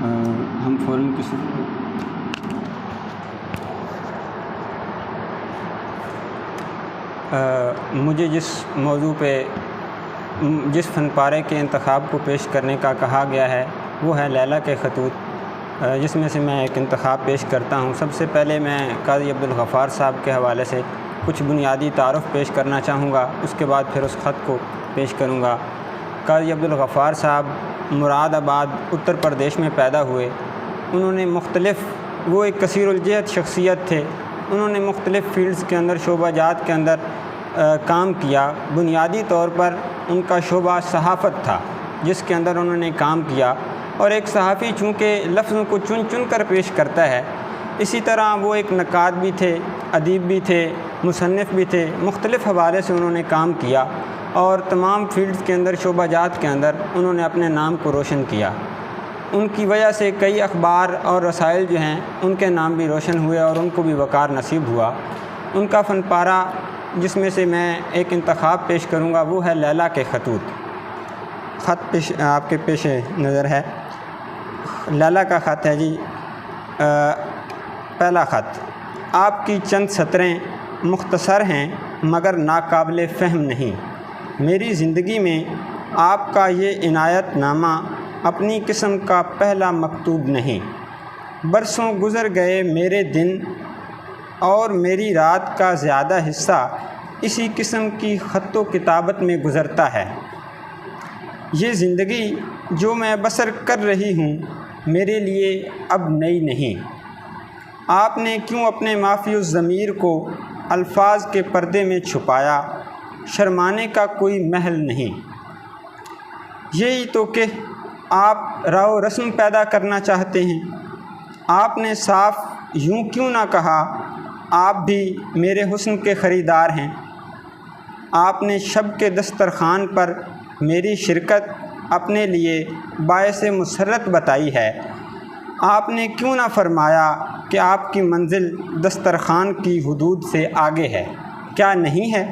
ہم فوراً کسی مجھے جس موضوع پہ جس فن پارے کے انتخاب کو پیش کرنے کا کہا گیا ہے وہ ہے لیلا کے خطوط، جس میں سے میں ایک انتخاب پیش کرتا ہوں۔ سب سے پہلے میں قاضی عبدالغفار صاحب کے حوالے سے کچھ بنیادی تعارف پیش کرنا چاہوں گا، اس کے بعد پھر اس خط کو پیش کروں گا۔ قاضی عبدالغفار صاحب مراد آباد اتر پردیش میں پیدا ہوئے۔ انہوں نے وہ ایک کثیر الجہت شخصیت تھے۔ انہوں نے مختلف فیلڈز کے اندر، شعبہ جات کے اندر کام کیا۔ بنیادی طور پر ان کا شعبہ صحافت تھا جس کے اندر انہوں نے کام کیا، اور ایک صحافی چونکہ لفظوں کو چن چن کر پیش کرتا ہے، اسی طرح وہ ایک نقاد بھی تھے، ادیب بھی تھے، مصنف بھی تھے۔ مختلف حوالے سے انہوں نے کام کیا اور تمام فیلڈز کے اندر، شعبہ جات کے اندر انہوں نے اپنے نام کو روشن کیا۔ ان کی وجہ سے کئی اخبار اور رسائل جو ہیں ان کے نام بھی روشن ہوئے اور ان کو بھی وقار نصیب ہوا۔ ان کا فن پارہ جس میں سے میں ایک انتخاب پیش کروں گا وہ ہے لیلا کے خطوط۔ خط آپ کے پیش نظر ہے۔ لیلا کا خط ہے جی۔ پہلا خط: آپ کی چند سطریں مختصر ہیں مگر ناقابل فہم نہیں۔ میری زندگی میں آپ کا یہ عنایت نامہ اپنی قسم کا پہلا مکتوب نہیں۔ برسوں گزر گئے میرے دن اور میری رات کا زیادہ حصہ اسی قسم کی خط و کتابت میں گزرتا ہے۔ یہ زندگی جو میں بسر کر رہی ہوں میرے لیے اب نئی نہیں۔ آپ نے کیوں اپنے معافی الضمیر کو الفاظ کے پردے میں چھپایا؟ شرمانے کا کوئی محل نہیں۔ یہی تو کہ آپ راو رسم پیدا کرنا چاہتے ہیں۔ آپ نے صاف یوں کیوں نہ کہا آپ بھی میرے حسن کے خریدار ہیں؟ آپ نے شب کے دسترخوان پر میری شرکت اپنے لیے باعث مسرت بتائی ہے۔ آپ نے کیوں نہ فرمایا کہ آپ کی منزل دسترخوان کی حدود سے آگے ہے؟ کیا نہیں ہے؟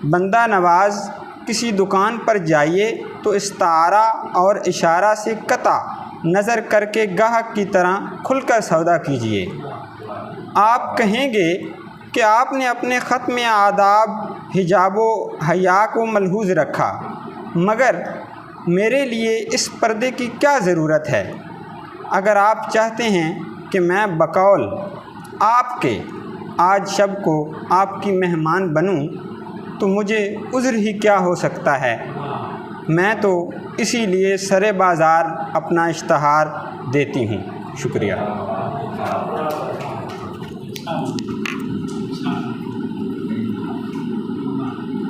بندہ نواز کسی دکان پر جائیے تو استعارہ اور اشارہ سے قطع نظر کر کے گاہک کی طرح کھل کر سودا کیجیے۔ آپ کہیں گے کہ آپ نے اپنے خط میں آداب، حجاب و حیا کو ملحوظ رکھا، مگر میرے لیے اس پردے کی کیا ضرورت ہے؟ اگر آپ چاہتے ہیں کہ میں بقول آپ کے آج شب کو آپ کی مہمان بنوں تو مجھے عذر ہی کیا ہو سکتا ہے؟ میں تو اسی لیے سرے بازار اپنا اشتہار دیتی ہوں۔ شکریہ۔